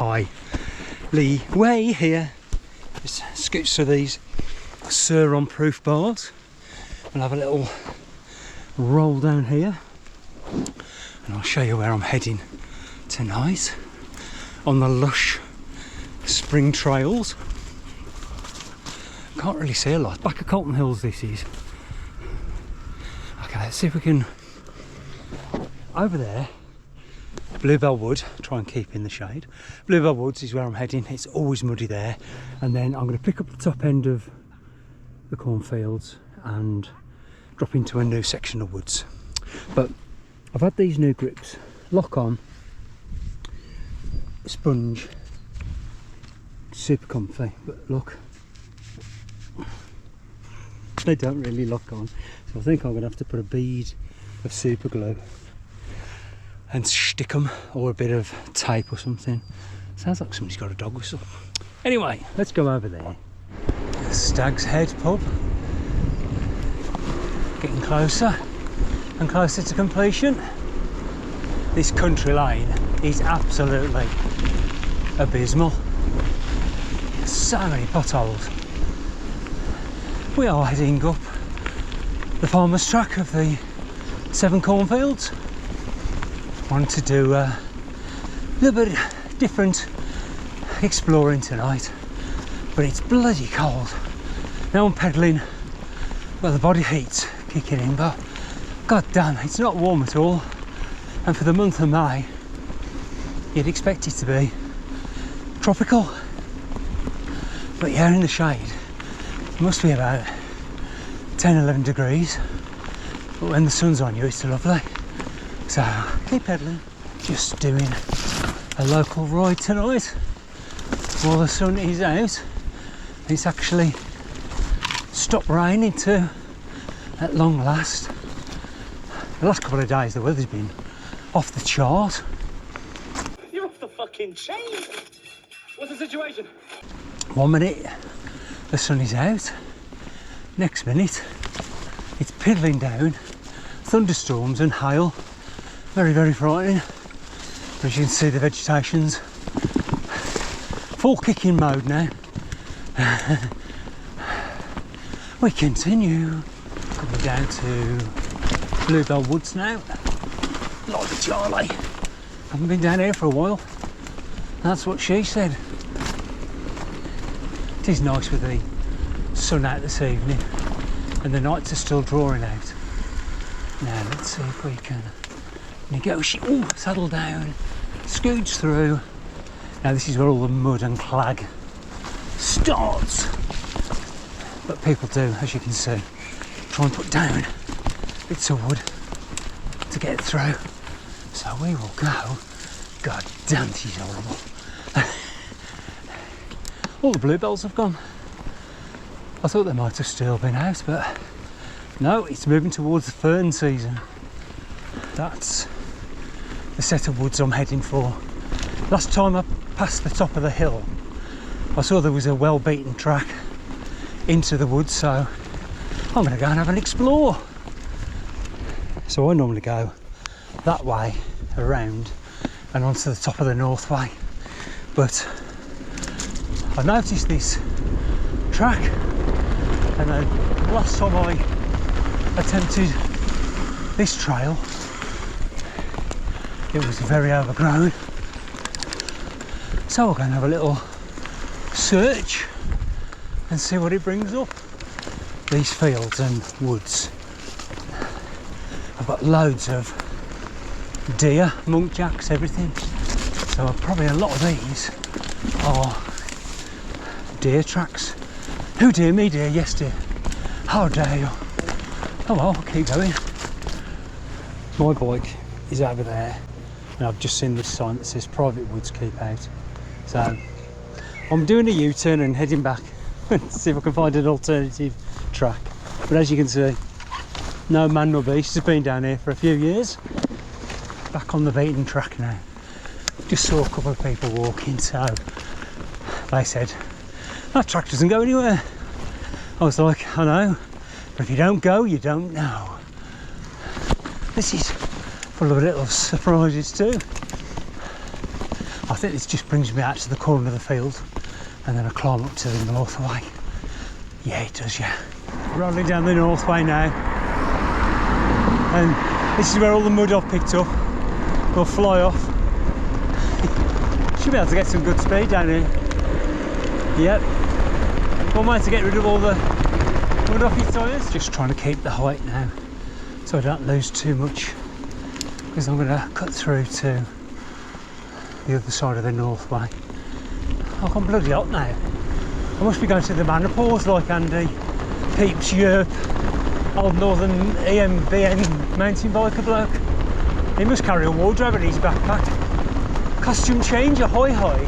Himley Way here. Just scoots through these Sur-Ron proof bars. We'll have a little roll down here and I'll show you where I'm heading tonight on the lush spring trails. Can't really see a lot. Back of Colton Hills this is. Okay, let's see if we can... Over there, Bluebell Wood, try and keep in the shade. Bluebell Woods is where I'm heading. It's always muddy there. And then I'm going to pick up the top end of the cornfields and drop into a new section of woods. But I've had these new grips, lock on, sponge, super comfy, but look, they don't really lock on, so I think I'm going to have to put a bead of super glue and stick them, or a bit of tape or something. Sounds like somebody's got a dog whistle. Anyway, let's go over there. The Stag's Head pub, getting closer and closer to completion. This country lane is absolutely abysmal. So many potholes. We are heading up the farmer's track of the 7 cornfields. Want to do a little bit different exploring tonight, but it's bloody cold. Now I'm pedalling, well, the body heat's kicking in, but god damn, it's not warm at all. And for the month of May, you'd expect it to be tropical. But here in the shade, it must be about 10-11 degrees. But when the sun's on you, it's lovely. So keep pedaling. Just doing a local ride tonight while the sun is out. It's actually stopped raining too, at long last. The last couple of days the weather's been off the chart. You're off the fucking chain. What's the situation? 1 minute the sun is out, next minute it's piddling down, thunderstorms and hail. Very, very frightening. As you can see, the vegetation's full kicking mode now. We continue coming down to Bluebell Woods now. Like Charlie, haven't been down here for a while. That's what she said. It is nice with the sun out this evening and the nights are still drawing out. Now let's see if we can negotiate. Oh, saddle down, scooch through. Now this is where all the mud and clag starts. But people do, as you can see, try and put down bits of wood to get through. So we will go. God damn, she's horrible. All the bluebells have gone. I thought they might have still been out, but no, it's moving towards the fern season. That's the set of woods I'm heading for. Last time I passed the top of the hill, I saw there was a well-beaten track into the woods, so I'm going to go and have an explore. So I normally go that way around and onto the top of the north way, but I noticed this track, and then last time I attempted this trail it was very overgrown, so we're going to have a little search and see what it brings up. These fields and woods, I've got loads of deer, muntjacks, everything, so probably a lot of these are deer tracks. Who dear, me dear, yes dear, how dare you. Oh well, I'll keep going. My bike is over there and I've just seen this sign that says private woods keep out, so I'm doing a U-turn and heading back and see if I can find an alternative track. But as you can see, no man nor beast has been down here for a few years. Back on the beaten track now. Just saw a couple of people walking, so they said that track doesn't go anywhere. I was like, I know, but if you don't go, you don't know. This is full of little surprises too. I think this just brings me out to the corner of the field and then I climb up to the north way. Yeah, it does, yeah. Rolling down the north way now, and this is where all the mud I've picked up will fly off. Should be able to get some good speed down here. Yep. One way to get rid of all the mud off your tyres. Just trying to keep the height now so I don't lose too much, because I'm going to cut through to the other side of the north way. Oh, I'm bloody hot now. I must be going to the menopause like Andy Peeps Yerp, old northern EMBN mountain biker bloke. He must carry a wardrobe in his backpack. Costume change, a high.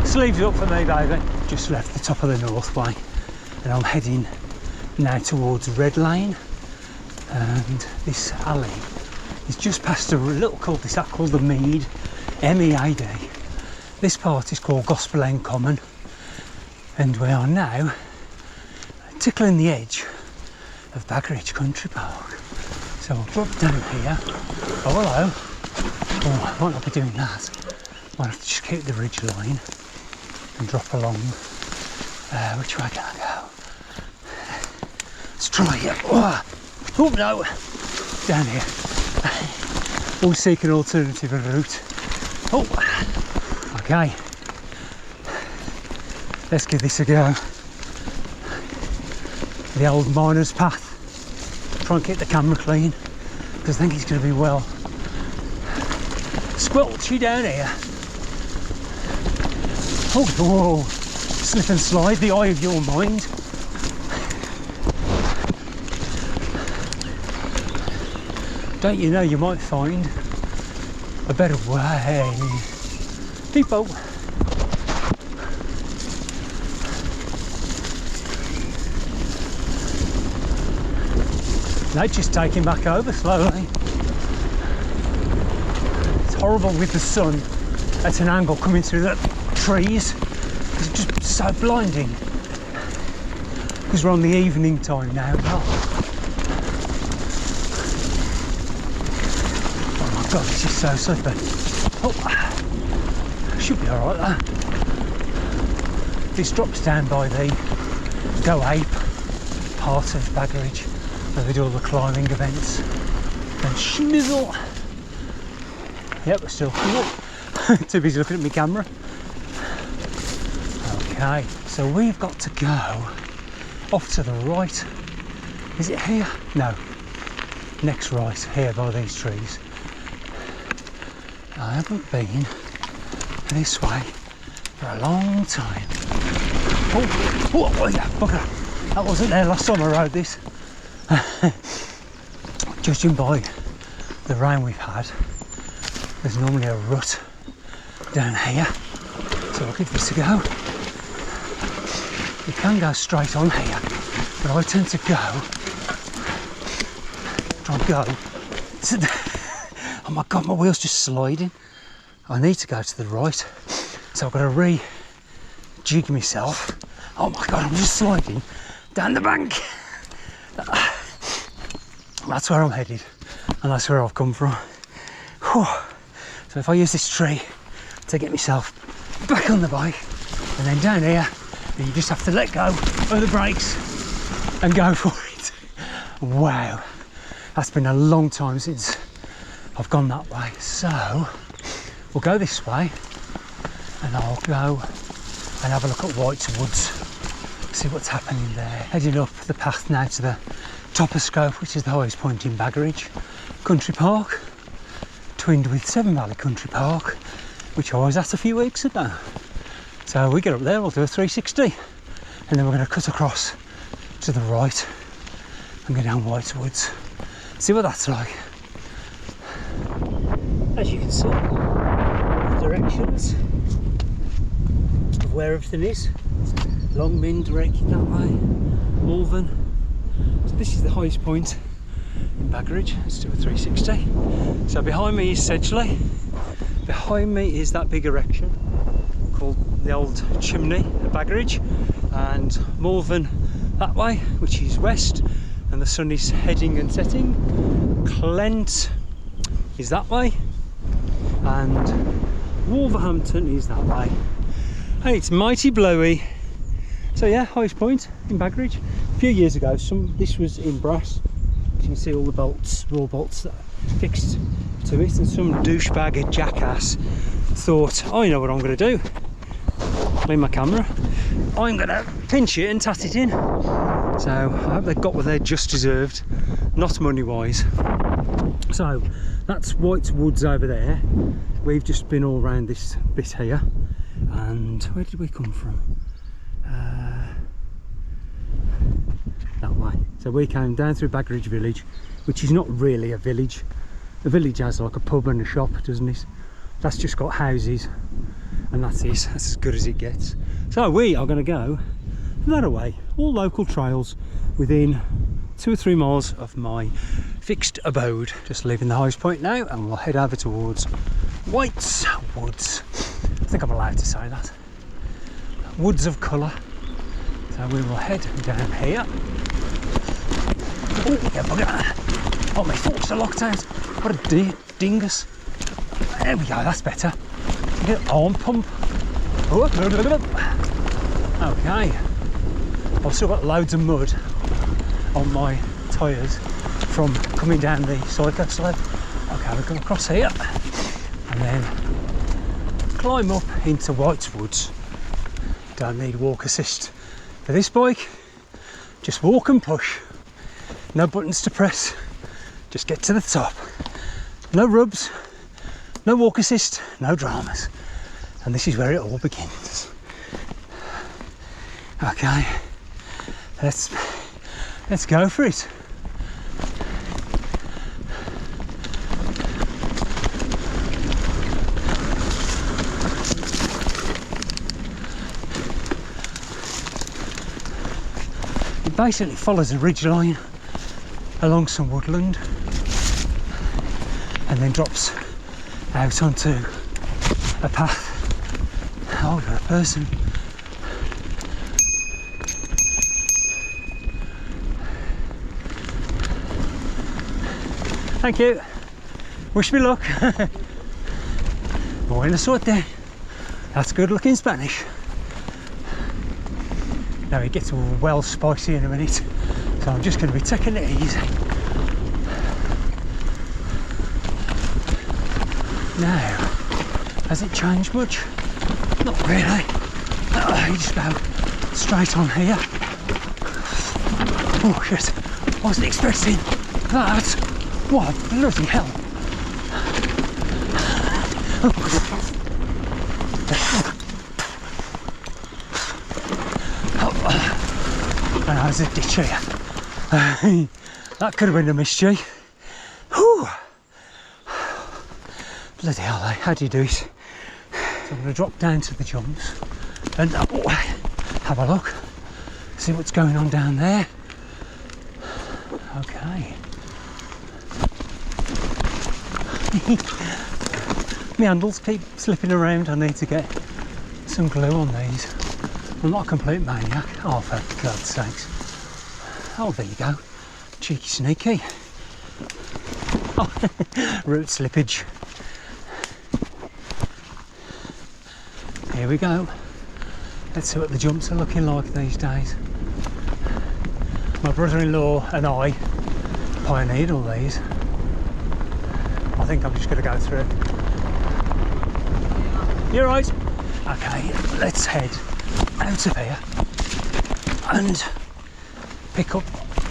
Sleeves up for me, baby. Just left the top of the north way and I'm heading now towards Red Lane, and this alley is just past a little cul-de-sac called the Mead, M-E-A-D. This part is called Gospel End Common, and we are now tickling the edge of Baggeridge Country Park. So I'll drop down here. Oh, hello. Oh, I might not be doing that. Might have to just keep the ridge line and drop along. Which way can I go? Let's try it. Oh no! Down here. Always seek an alternative route. Oh, okay. Let's give this a go. The old miner's path. Try and keep the camera clean, because I think it's going to be well squelchy down here. Oh, whoa. Slip and slide, the eye of your mind. Don't you know you might find a better way? People. Nature's taking back over slowly. It's horrible with the sun at an angle coming through the trees. It's just so blinding. Because we're on the evening time now. Oh my god, this is so slippery. Oh, should be alright there. This drops down by the Go Ape part of Baggeridge, where they do all the climbing events. And schnizzle. Yep, we're still too busy looking at my camera. Okay, so we've got to go off to the right. Is it here? No. Next right, here by these trees. I haven't been this way for a long time. Oh yeah, bugger. That wasn't there last time I rode this. Judging by the rain we've had, there's normally a rut down here, so I'll give this a go. You can go straight on here, but I tend to go. Oh my god, my wheel's just sliding. I need to go to the right, so I've got to re-jig myself. Oh my god, I'm just sliding down the bank. That's where I'm headed, and that's where I've come from. Whew. So if I use this tree to get myself back on the bike, and then down here, you just have to let go of the brakes and go for it. Wow, that's been a long time since I've gone that way. So we'll go this way, and I'll go and have a look at White's Woods, see what's happening there. Heading up the path now to the top of Scope, which is the highest point in Baggeridge Country Park, twinned with Severn Valley Country Park, which I was at a few weeks ago. So we get up there, we'll do a 360, and then we're going to cut across to the right and go down White's Woods, see what that's like. As you can see, the directions of where everything is. Longmin directed that way, Malvern. So this is the highest point in Baggeridge. Let's do a 360. So behind me is Sedgley. Behind me is that big erection called the old chimney at Baggeridge, and Malvern that way, which is west, and the sun is heading and setting. Clent is that way, and Wolverhampton is that way. And it's mighty blowy. So yeah, highest point in Baggeridge. A few years ago, this was in brass. You can see all the bolts, raw bolts that are fixed to it, and some douchebag, a jackass, thought, I know what I'm going to do. Clean my camera. I'm going to pinch it and tat it in. So I hope they got what they just deserved, not money wise. So that's White's Woods over there. We've just been all around this bit here. And where did we come from? That way. So we came down through Baggeridge Village, which is not really a village. The village has like a pub and a shop, doesn't it? That's just got houses, and that's it. That's as good as it gets. So we are going to go that way, all local trails within 2 or 3 miles of my fixed abode. Just leaving the highest point now, and we'll head over towards White's Woods. I think I'm allowed to say that. Woods of colour. So we will head down here. Oh, yeah, bugger. Oh, my forks are locked out. What a dingus. There we go, that's better. Get an arm pump. Okay. I've still got loads of mud on my tyres from coming down the cycle sled. Okay, we'll go across here and then climb up into White's Woods. Don't need walk assist for this bike. Just walk and push. No buttons to press. Just get to the top. No rubs, no walk assist, no dramas. And this is where it all begins. Okay, let's go for it. It basically follows a ridge line along some woodland and then drops out onto a path. Oh, you're a person. Thank you. Wish me luck. Buena suerte. That's good looking Spanish. Now it gets well spicy in a minute, so I'm just going to be taking it easy. Now, has it changed much? Not really. You just go straight on here. Oh shit, wasn't expecting that. What bloody hell. And there's a ditch here. That could have been a mystery. Whew. Bloody hell, how do you do it? So I'm going to drop down to the jumps and have a look, see what's going on down there. Okay. My handles keep slipping around. I need to get some glue on these. I'm not a complete maniac. Oh, for God's sakes. Oh, there you go. Cheeky sneaky. Oh, root slippage. Here we go. Let's see what the jumps are looking like these days. My brother-in-law and I pioneered all these. I think I'm just going to go through. You're right. Okay, let's head out of here and pick up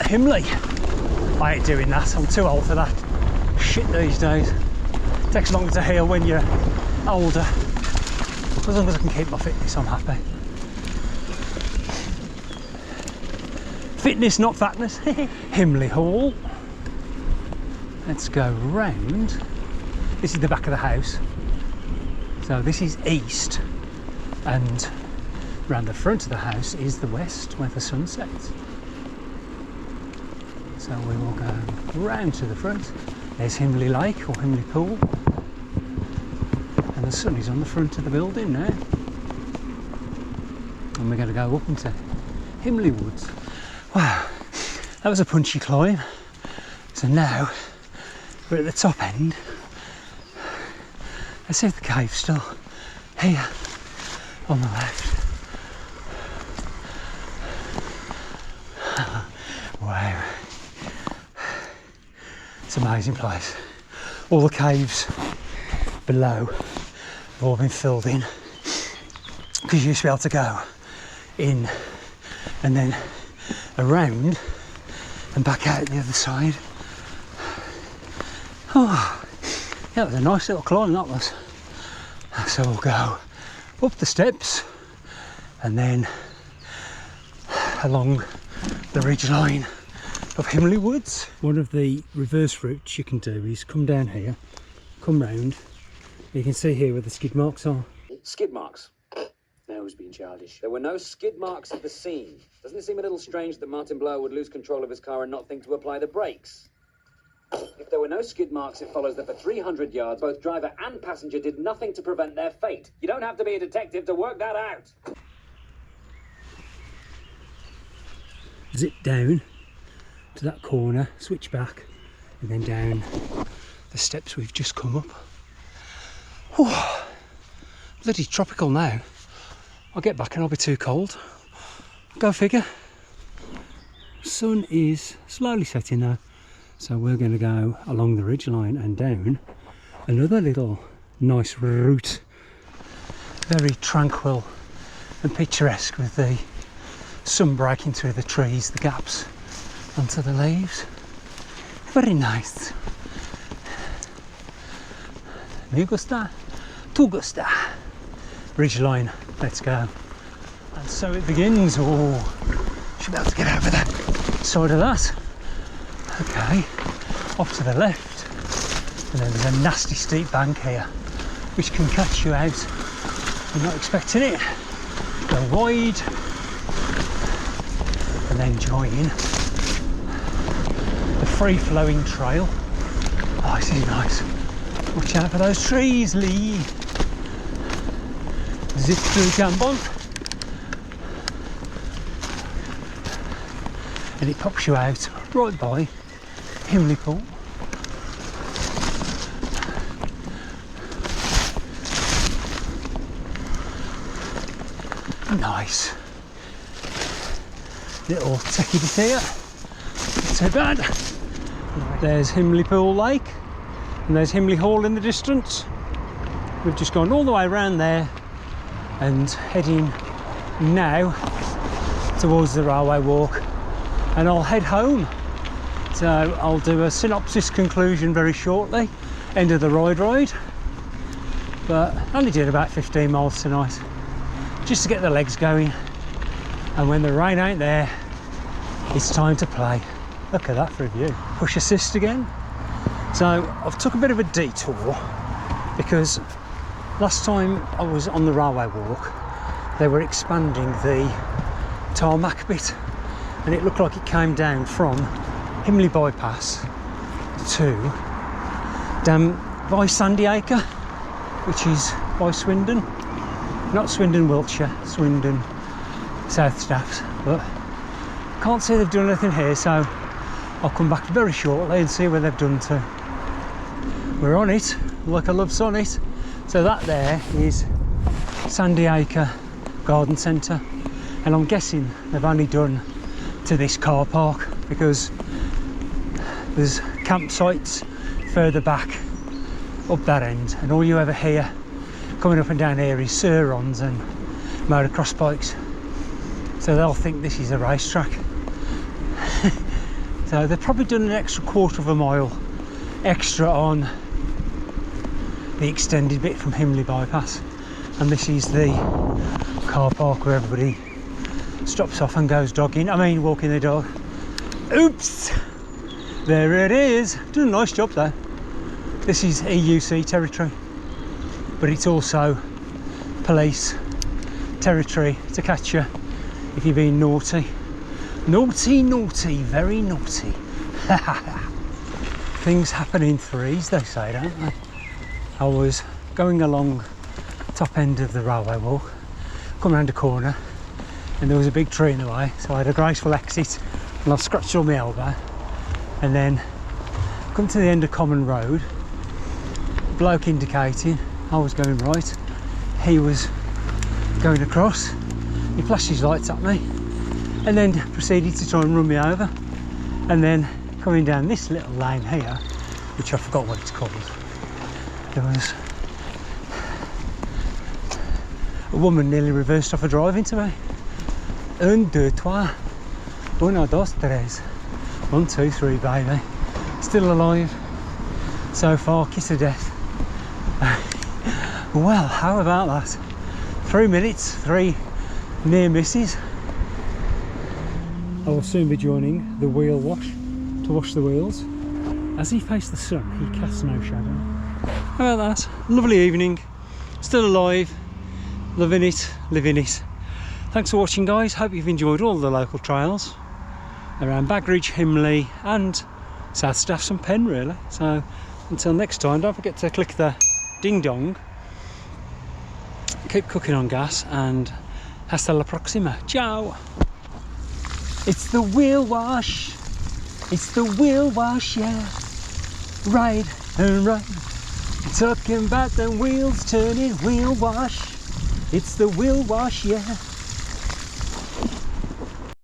Himley. I ain't doing that. I'm too old for that shit these days. It takes longer to heal when you're older. As long as I can keep my fitness, I'm happy. Fitness, not fatness. Himley Hall. Let's go round. This is the back of the house. So this is east, and round the front of the house is the west, where the sun sets. So we will go round to the front. There's Himley Lake or Himley Pool. And the sun is on the front of the building now. And we're going to go up into Himley Woods. Wow, that was a punchy climb. So now we're at the top end. Let's see if the cave's still here on the left. Wow, it's an amazing place. All the caves below have all been filled in because you used to be able to go in and then around and back out the other side. Oh, yeah, it was a nice little climb, that was. So we'll go up the steps and then along the ridge line of Himley Woods. One of the reverse routes you can do is come down here, come round. You can see here where the skid marks are. Skid marks? Now who's being childish? There were no skid marks at the scene. Doesn't it seem a little strange that Martin Blower would lose control of his car and not think to apply the brakes? If there were no skid marks, it follows that for 300 yards, both driver and passenger did nothing to prevent their fate. You don't have to be a detective to work that out. Zip down to that corner, switch back, and then down the steps we've just come up. Oh, bloody tropical now. I'll get back and I'll be too cold. Go figure. Sun is slowly setting now, so we're going to go along the ridge line and down another little nice route. Very tranquil and picturesque with the sun breaking through the trees, the gaps onto the leaves. Very nice. Me gusta, tu gusta. Ridge line, let's go. And so it begins. Oh, should be able to get over that side of that. Okay, off to the left. And then there's a nasty steep bank here, which can catch you out. You're not expecting it. Go wide. And then join the free-flowing trail. Oh, this is nice. Watch out for those trees, Lee. Zip through Gambon. And it pops you out right by Himley Pool. Nice. Little techie bit here, not too bad. There's Himley Pool Lake and there's Himley Hall in the distance. We've just gone all the way around there and heading now towards the railway walk, and I'll head home. So I'll do a synopsis conclusion very shortly, end of the ride, but I only did about 15 miles tonight just to get the legs going. And when the rain ain't there, it's time to play. Look at that for a view. Push assist again. So I've took a bit of a detour because last time I was on the railway walk, they were expanding the tarmac bit, and it looked like it came down from Himley bypass to down by Sandy Acre, which is by Swindon. Not Swindon, Wiltshire, Swindon, South Staffs, but can't see they've done anything here, so I'll come back very shortly and see where they've done to. We're on it, like a love sonnet. So that there is Sandy Acre Garden Centre, and I'm guessing they've only done to this car park because there's campsites further back up that end, and all you ever hear coming up and down here is Surons and motocross bikes. So they'll think this is a racetrack. So they've probably done an extra quarter of a mile extra on the extended bit from Himley bypass, and this is the car park where everybody stops off and goes walking the dog. Oops, there it is. Done a nice job there. This is EUC territory, but it's also police territory to catch you if you're being naughty. Naughty, very naughty. Things happen in threes, they say, don't they? I was going along top end of the railway walk, come round a corner, and there was a big tree in the way, so I had a graceful exit and I scratched on my elbow, and then come to the end of Common Road, bloke indicating I was going right. he was going across. He flashed his lights at me and then proceeded to try and run me over. And then coming down this little lane here, which I forgot what it's called, there was a woman nearly reversed off a drive into me. 1, 2, 3. 1, 2, 3. 1, 2, 3, baby. Still alive. So far, kiss of death. Well, how about that? 3 minutes, 3 near misses. I will soon be joining the wheel wash to wash the wheels. As he faced the sun, he casts no shadow. How about that? Lovely evening. Still alive. Loving it, living it. Thanks for watching, guys. Hope you've enjoyed all the local trails around Baggeridge, Himley and South Staffs and Penn, really. So until next time, don't forget to click the ding dong. Keep cooking on gas and hasta la próxima. Ciao. It's the wheel wash. It's the wheel wash, yeah. Right and right. Talking about the wheels turning, wheel wash. It's the wheel wash, yeah.